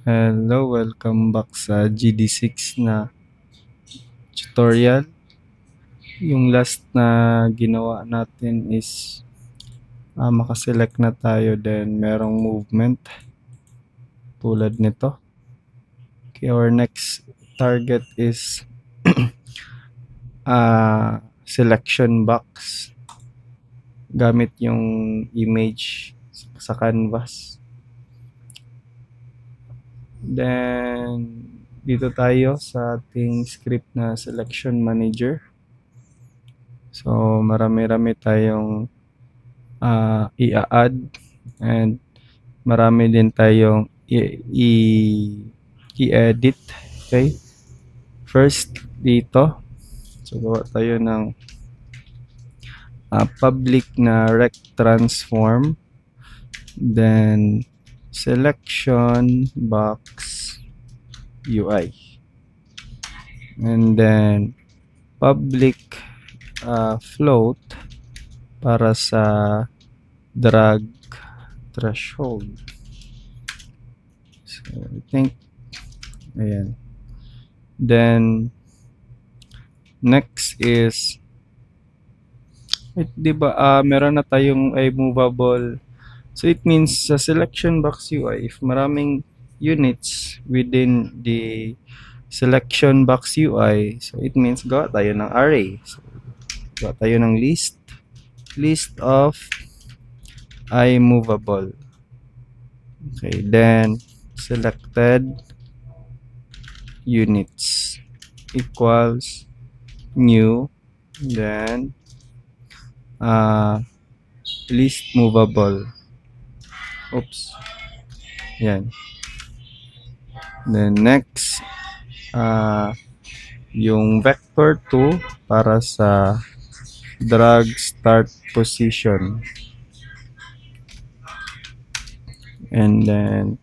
Hello, welcome back sa GD6 na tutorial. Yung last na ginawa natin is makaselect na tayo then merong movement tulad nito. Okay, our next target is selection box gamit yung image sa canvas. Then dito tayo sa ating script na selection manager. So marami-rami tayong i-add and marami din tayong i-edit. Okay? First dito, so gawa tayo ng public na rect transform, then selection box UI, and then public float para sa drag threshold. So I think ayan. Then next is di ba meron na tayong movable. So it means sa selection box UI, if maraming units within the selection box UI, so it means gawa tayo ng array. So, gawa tayo ng list of movable. Okay, then selected units equals new, then list movable. Oops. Yan. Then next, yung vector 2 para sa drag start position. And then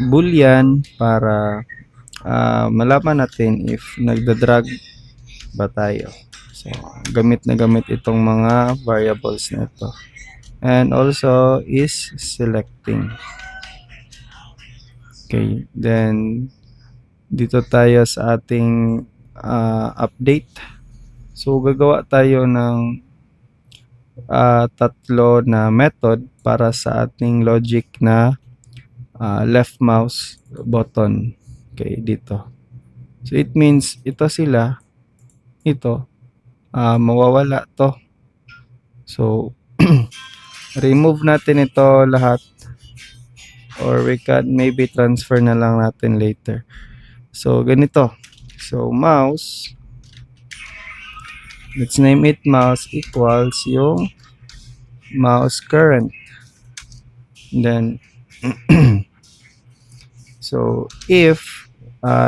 boolean para malaman natin if nagda-drag ba tayo. So gamit na gamit itong mga variables na ito. And also is selecting. Okay, then dito tayo sa ating update. So gagawa tayo ng tatlo na method para sa ating logic na left mouse button. Okay, dito. So it means ito sila, ito mawawala to. So remove natin ito lahat, or we can maybe transfer na lang natin later. So ganito. So mouse, let's name it mouse equals yung mouse current. Then so if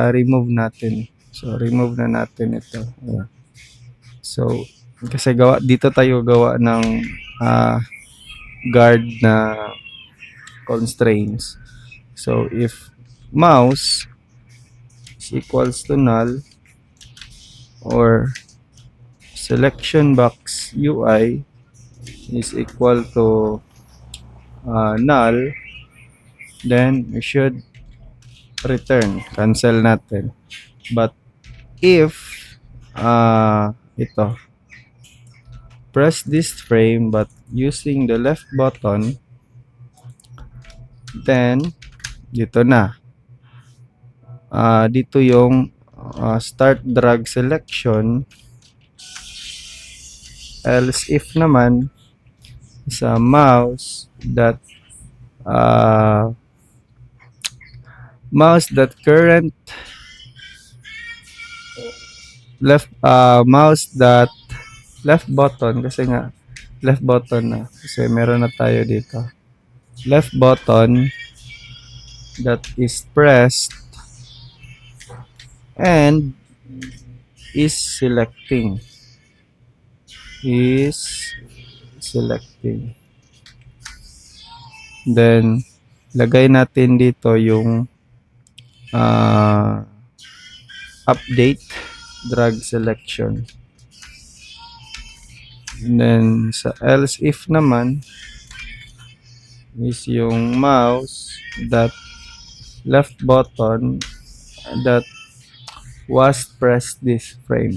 remove natin. So remove na natin ito. So kasi dito tayo gawa ng guard na constraints. So if mouse is equals to null, or selection box UI is equal to null, then we should return, cancel natin. But if ito, press this frame but using the left button, then dito na dito yung start drag selection. Else if naman sa mouse that current left mouse that left button, kasi nga left button na, kasi meron na tayo dito left button that is pressed and is selecting then lagay natin dito yung update drag selection. And then sa else if naman is yung mouse that left button that was pressed this frame,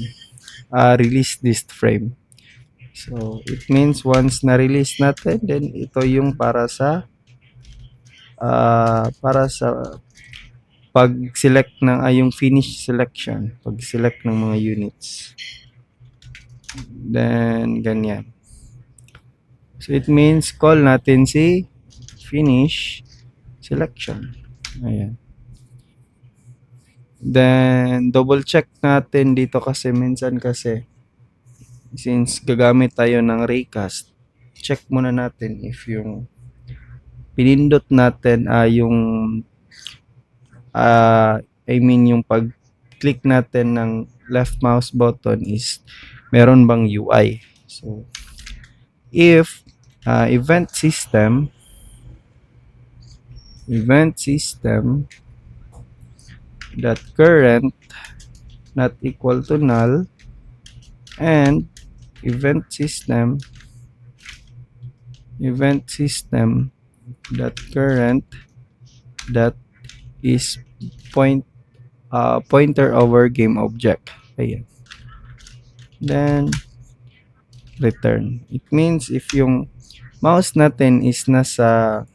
release this frame. So it means once na-release natin, then ito yung para sa pag-select ng yung finish selection, pag-select ng mga units. Then ganyan. So it means call natin si finish selection. Ayan. Then double check natin dito kasi minsan kasi since gagamit tayo ng raycast, check muna natin if yung pinindot natin yung yung pag-click natin ng left mouse button is meron bang UI. So if event system that current not equal to null and event system that current that is pointer over game object. Ayan. Then return. It means if yung mouse natin is nasa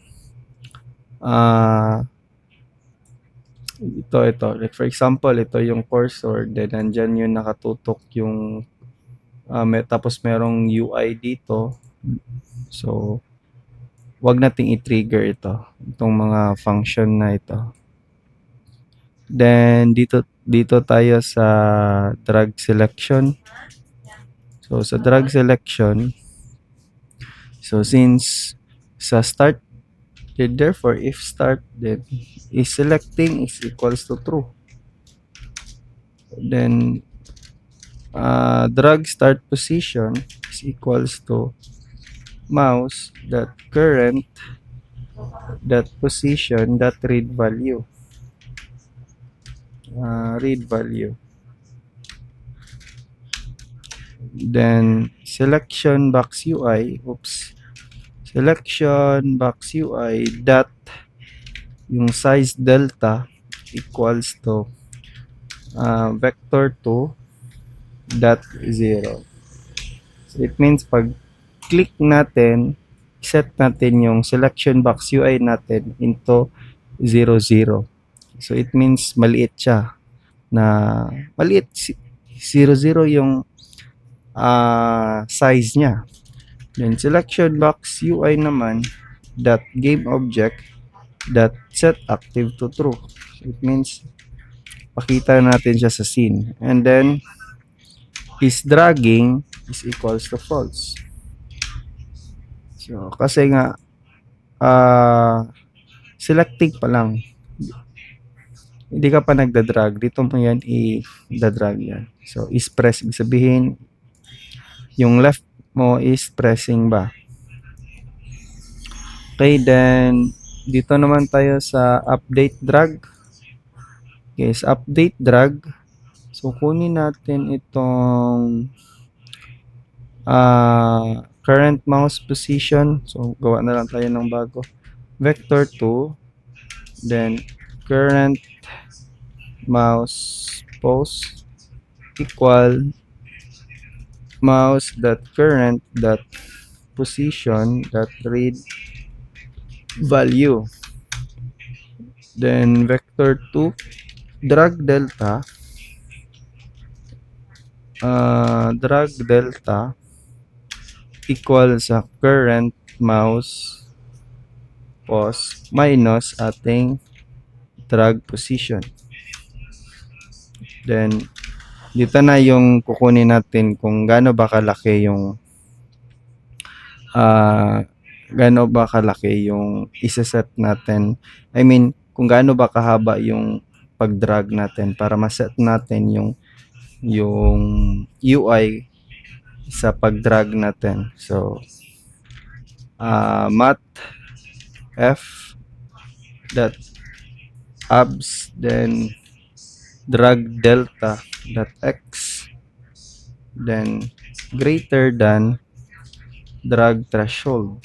ito like for example ito yung cursor, then nandyan yung nakatutok yung tapos merong UI dito, so wag nating i-trigger itong mga function na ito. Then dito tayo sa drag selection. So sa drag selection, so since sa start, therefore if start then is selecting is equals to true, then drag start position is equals to mouse dot current dot position dot read value. Then selection box UI dot yung size delta equals to vector2 dot 0. So it means pag click natin, set natin yung selection box UI natin into 0, 0. So it means maliit siya, na maliit 0, 0 yung size niya. Then selection box UI naman dot game object dot set active to true. So it means pakita natin siya sa scene, and then is dragging is equals to false. So kasi nga selecting pa lang, hindi ka pa nagda-drag, dito mo yan i-drag yan. So is press, ibig sabihin yung left mo is pressing ba. Okay, then dito naman tayo sa update drag. Okay, sa update drag, so kunin natin itong current mouse position. So gawa na lang tayo ng bago, vector2, then current mouse pose equal mouse dot current dot position dot read value, then vector2 drag delta equal sa current mouse pose minus ating drag position. Then dito na yung kukunin natin kung gaano ba kalaki yung isa-set natin. I mean, kung gaano ba kahaba yung pag-drag natin para ma-set natin yung UI sa pag-drag natin. So mat f dot abs, then drag delta dot x, then greater than drag threshold.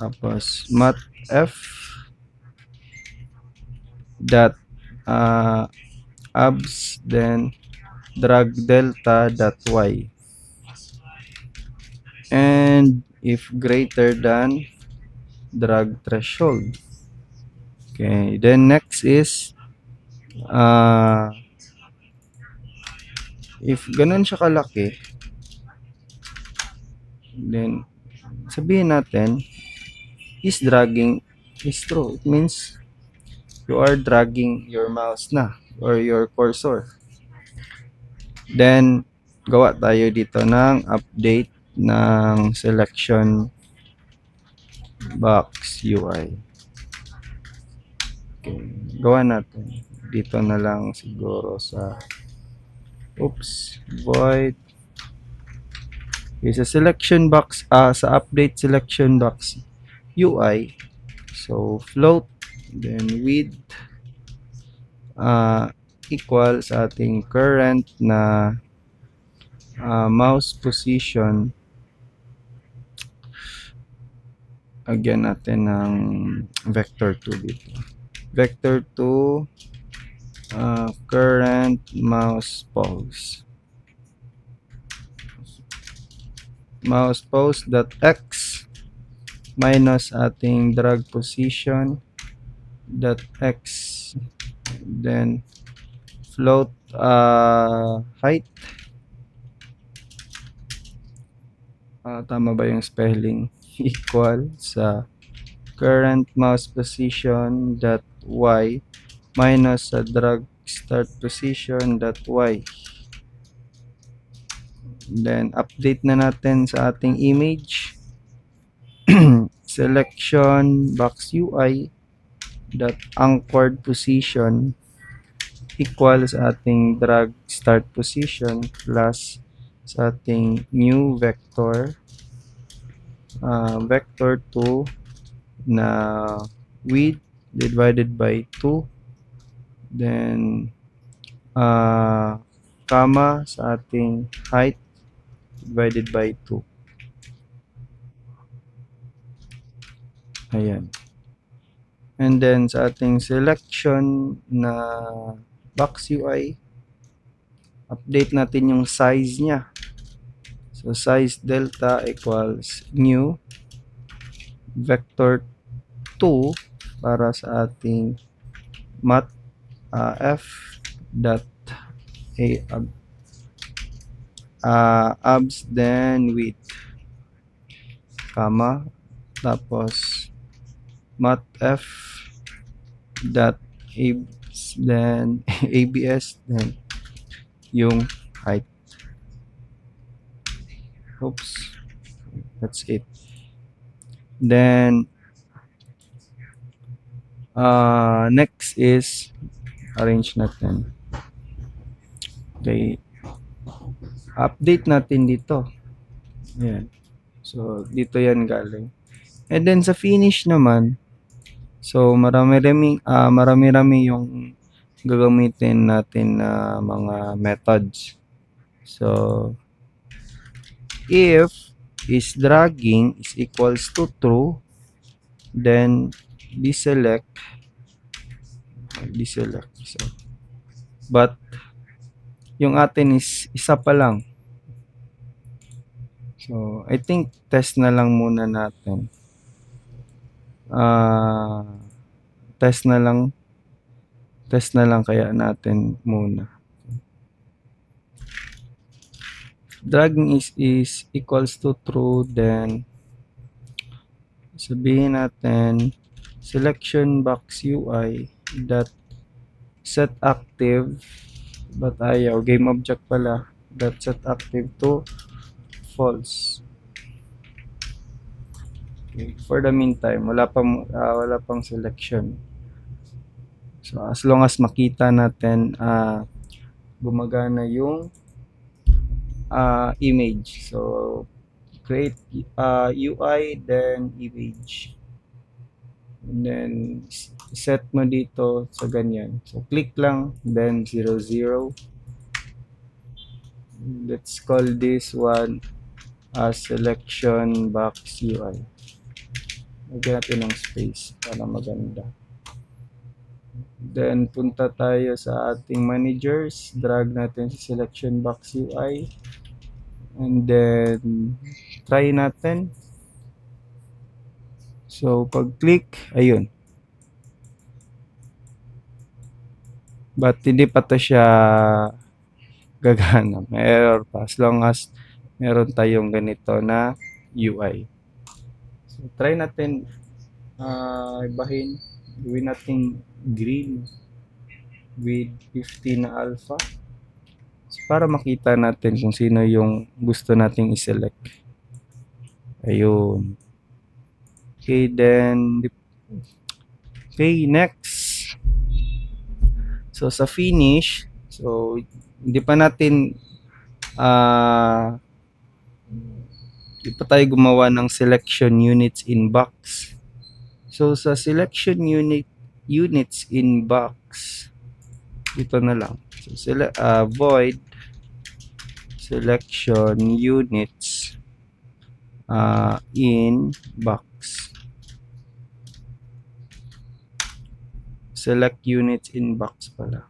tapos matf dot abs, then drag delta dot y, and if greater than drag threshold. Okay, then next is if ganun siya kalaki, then sabihin natin is dragging is true. It means you are dragging your mouse na or your cursor. Then gawa tayo dito ng update ng selection box UI. Okay, gawa natin dito na lang siguro sa void sa selection box, sa update selection box UI. So float, then width equal sa ating current na mouse position. Again natin ng vector 2 dito. Vector 2 current mouse pose. Mouse pose dot x minus ating drag position dot x, then float height. Tama ba yung spelling? Equal sa current mouse position dot y minus sa drag start position dot y. Then update na natin sa ating image. Selection box UI dot anchored position equal sa ating drag start position plus sa ating new vector vector 2 na width divided by 2, then comma sa ating height divided by 2. Ayan. And then sa ating selection na box UI, update natin yung size niya. So size delta equals new vector 2 para sa ating mat f dot abs, then width, comma, tapos mat f dot abs, then abs, then yung height. Oops, that's it. Then next is arrange natin. Okay, update natin dito. Ayan. So dito yan galing. And then sa finish naman, so marami-rami yung gagamitin natin na mga methods. So if is dragging is equals to true, then deselect. So, but yung atin is isa pa lang. So I think test na lang muna natin. Test na lang kaya natin muna. Dragging is equals to true, then sabihin natin selection box UI dot set active, but ayaw, game object pala, dot set active to false. Okay, for the meantime wala pang selection. So as long as makita natin gumagana yung image, so create UI, then image, and then set mo dito sa ganyan. So click lang, then 0, 0. Let's call this one selection box UI. Lagyan natin ng space para maganda. Then, punta tayo sa ating managers. Drag natin sa selection box UI. And then, try natin. So, pag-click, ayun. But, hindi pa to siya gagana. May error pa. As long as meron tayong ganito na UI. So, try natin ibahin. Gawin natin green with 50 na alpha. So, para makita natin kung sino yung gusto nating i-select. Ayun. Okay, then okay, next. So sa finish, so hindi pa natin hindi pa tayo gumawa ng selection units in box. So sa selection units in box, dito na lang. So void selection units in box. Select units in box pala.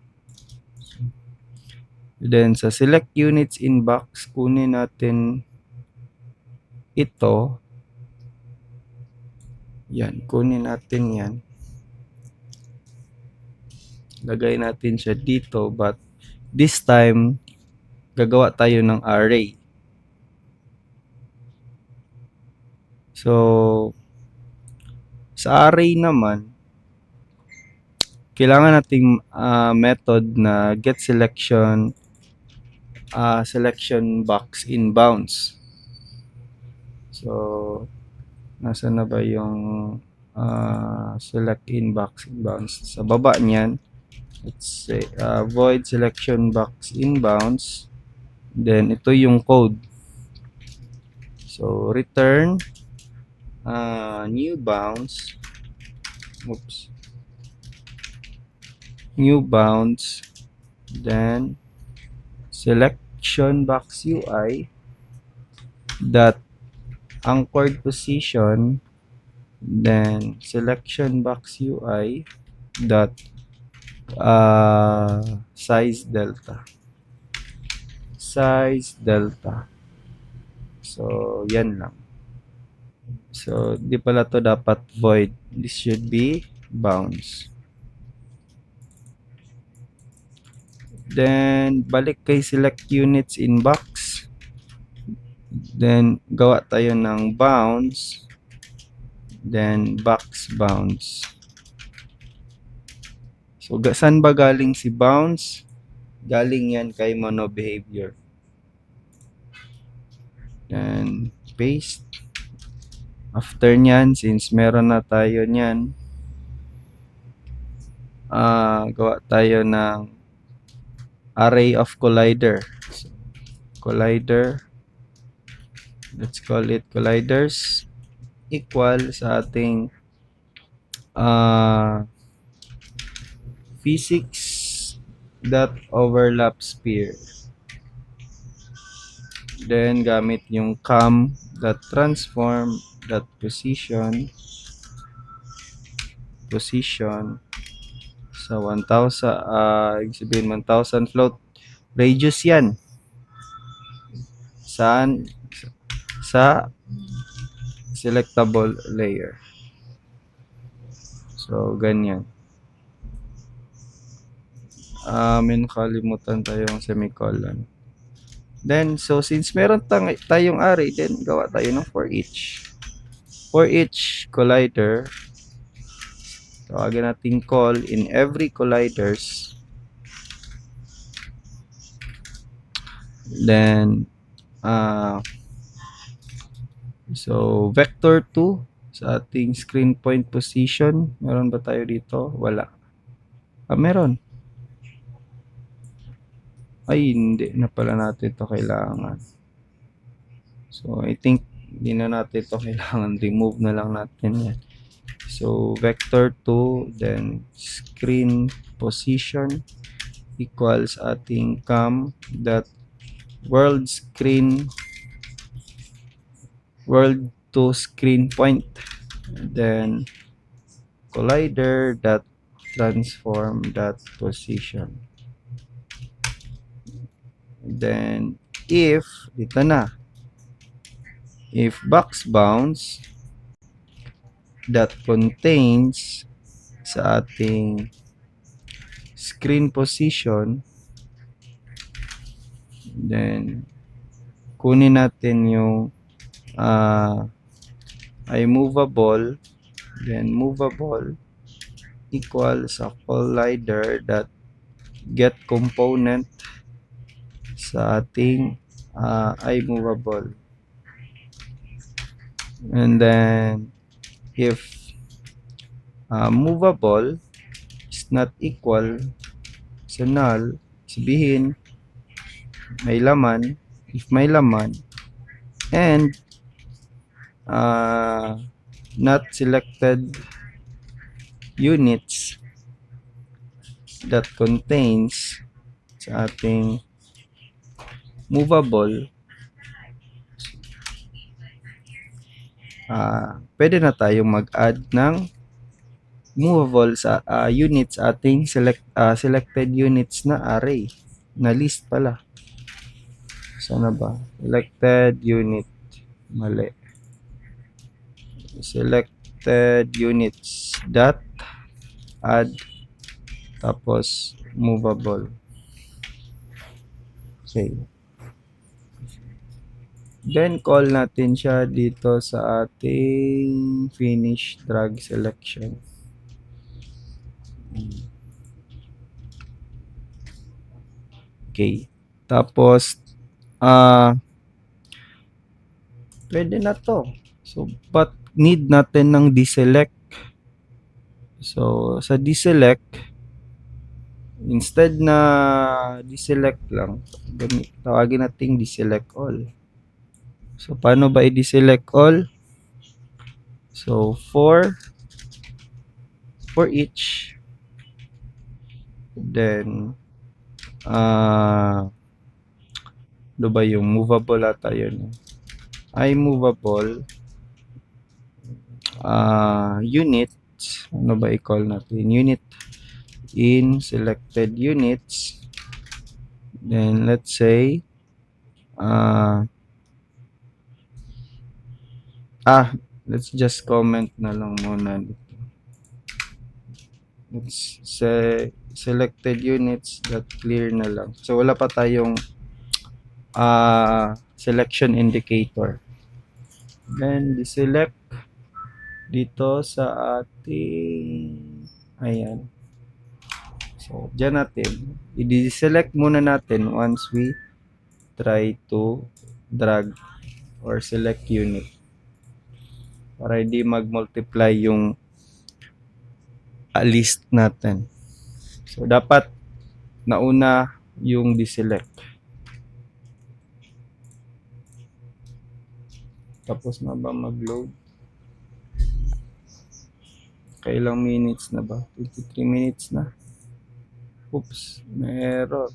Then sa select units in box, kunin natin ito. Yan, kunin natin yan. Lagay natin siya dito, but this time gagawa tayo ng array. So sa array naman, kailangan nating method na get selection box in bounds. So nasa na ba yung select in box in bounds? Sa baba niyan, let's say void selection box in bounds. Then ito yung code. So return new bounds. Oops. New bounds, then selection box UI dot anchored position, then selection box UI dot size delta. So yan lang. So di pala to dapat void, this should be bounds. Then, balik kay select units in box. Then, gawa tayo ng bounds. Then, box bounds. So, saan ba galing si bounds? Galing yan kay mono behavior. Then, paste. After nyan, since meron na tayo nyan, gawa tayo ng array of collider. So, collider, let's call it colliders, equal sa ating physics dot overlap sphere. Then gamit yung cam dot transform dot position sa 1,000, ibig sabihin 1,000 float radius yan. Saan? Sa selectable layer. So, ganyan. May nakalimutan tayong semicolon. Then, so since meron tayong array, then gawa tayo ng for each. For each collider, tawagin natin call in every colliders. Then, so vector 2 sa ating screen point position. Meron ba tayo dito? Wala. Meron. Ay, hindi na pala natin ito kailangan. So, I think hindi na natin ito kailangan. Remove na lang natin yan. So, vector 2, then screen position equals ating cam dot world to screen point. then collider dot transform dot position. Then if dito na, if box bounds that contains sa ating screen position, then kunin natin yung iMovable, then movable equal sa collider dot get component sa ating iMovable. And then if movable is not equal sa null, sabihin may laman, if may laman, and not selected units that contains sa ating movable, pwede na tayong mag-add ng movable sa units ating selected units na array, na list pala. Sana ba? Selected unit. Mali. Selected units dot add tapos movable. Okay. Then call natin siya dito sa ating finish drag selection. Okay. Tapos pwede na to. So but need natin ng deselect. So sa deselect, instead na deselect lang, tawagin natin deselect all. So paano ba i-deselect all? So for each, then ano ba yung movable ata yun? iMovable units, ano ba i-call natin? Unit in selected units, then let's say let's just comment na lang muna dito. Let's say selected units that clear na lang. So wala pa tayong selection indicator. Then deselect dito sa ating ayan. So diyan natin i-deselect muna natin once we try to drag or select unit para hindi mag-multiply yung list natin. So dapat nauna yung deselect. Tapos na ba mag-load? Kailang minutes na ba? 23 minutes na. Oops, may error.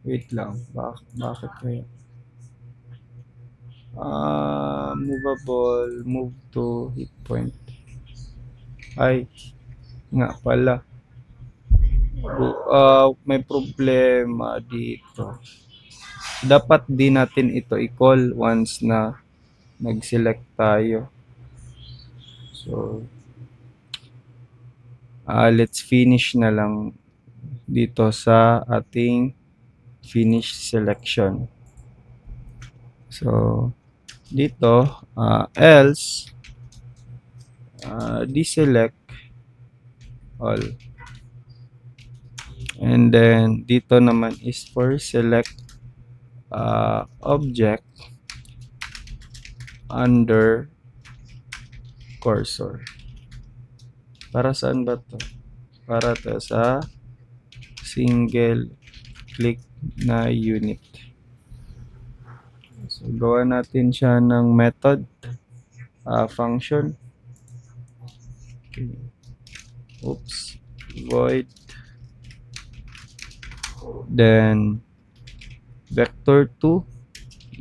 Wait lang. Bakit kaya? Movable, move to hit point. Ay, nga pala. May problema dito. Dapat di natin ito i-call once na nag-select tayo. So, let's finish na lang dito sa ating finish selection. So, dito, else, deselect all. And then, dito naman is for select object under cursor. Para saan ba to? Para to sa single click na unit. So, gawa natin siya ng method, function. Okay. Oops. Void. Then, vector 2.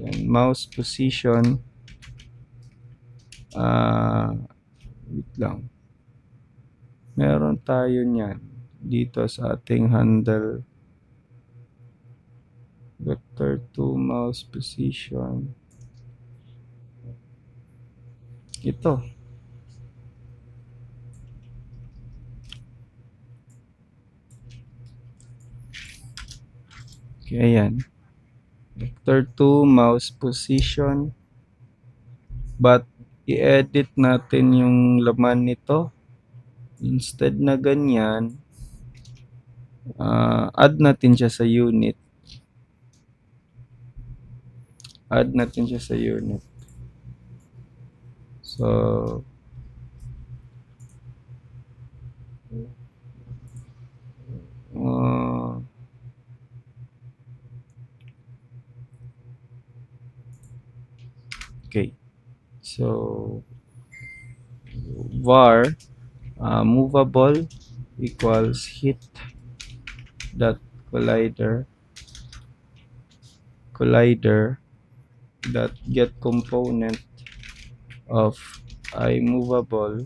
Then, mouse position. Wait lang. Meron tayo niyan dito sa ating handle. Vector 2 mouse position. Ito. Okay, ayan. Vector 2 mouse position. But i-edit natin yung laman nito. Instead na ganyan, add natin siya sa unit. Add natin siya sa unit. So, okay. So, var movable equals hit dot collider dot get component of iMovable,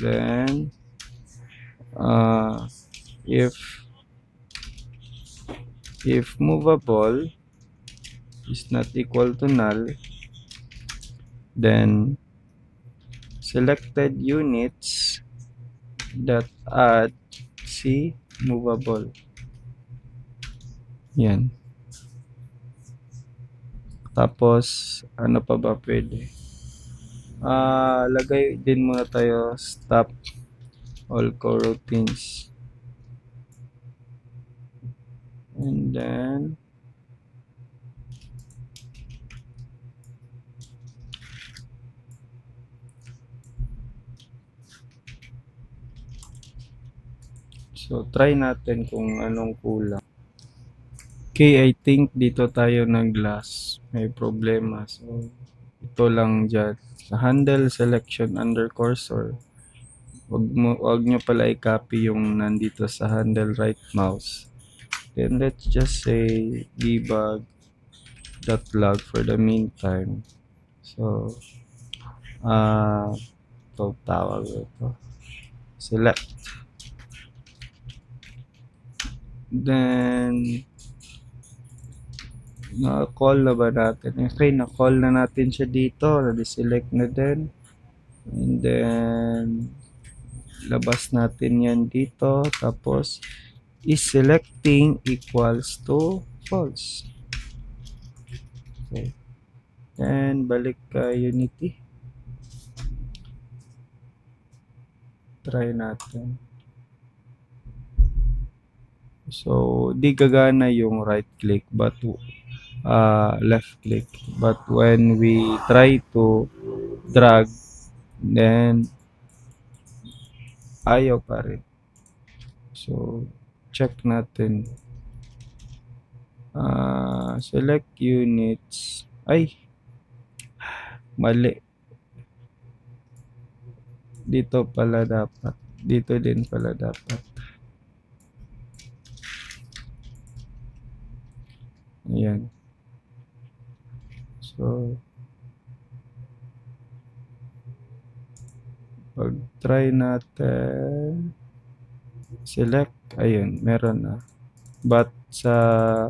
then if movable is not equal to null, then selected units dot add c movable. Yan. Tapos ano pa ba pwede? Lagay din muna tayo stop all coroutines. And then so try natin kung anong kulang. Okay, I think dito tayo nag-last. May problema. So ito lang dyan. Sa handle selection under cursor, wag nyo pala i-copy yung nandito sa handle right mouse. Then let's just say debug.log for the meantime. So ito tawag ito. Select. Then na-call na ba natin? Okay, na-call na natin siya dito. Na-deselect na din. And then labas natin yan dito. Tapos is selecting equals to false. Okay. And balik ka Unity. Try natin. So, di gagana yung right click but left click. But when we try to drag, then ayaw pa rin. So, check natin. Select units. Ay, mali. Dito pala dapat. Dito din pala dapat. Ayan. So, pag try natin, select, ayun, meron na. But sa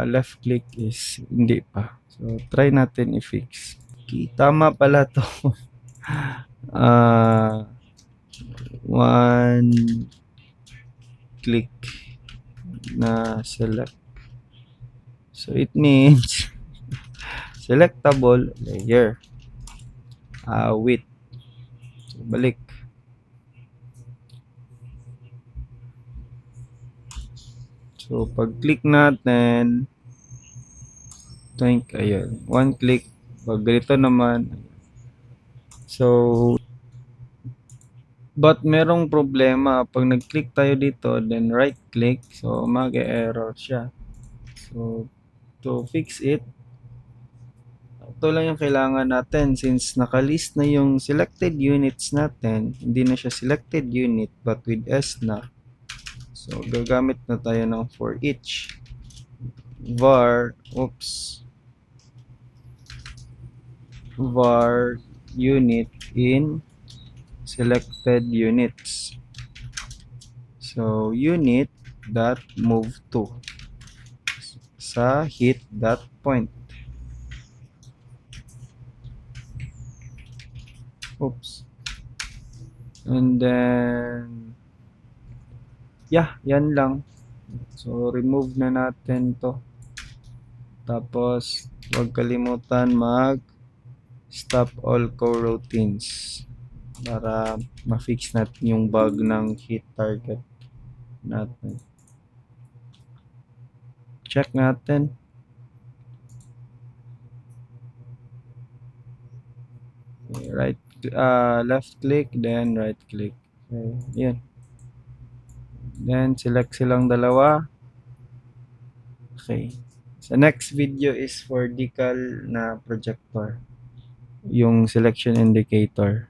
left click is hindi pa. So, try natin i-fix. Okay, tama pala to. One click na select. So, it means selectable layer. Width. So, balik. So, pag click natin, think, ayun, one click. Pag ganito naman, so, but merong problema. Pag nag-click tayo dito, then right click, so mag-error siya. So, to fix it, ito lang yung kailangan natin since nakalist na yung selected units natin, hindi na siya selected unit but with S na. So, gagamit na tayo ng for each var, oops, var unit in selected units. So, unit dot move to sa hit dot point. Oops. And then, yeah, yan lang. So, remove na natin to. Tapos, huwag kalimutan mag stop all coroutines para ma-fix natin yung bug ng hit target natin. Check natin. Okay, left click, then right click. Okay, yan. Then, select silang dalawa. Okay. Sa next video is for decal na projector. Yung selection indicator.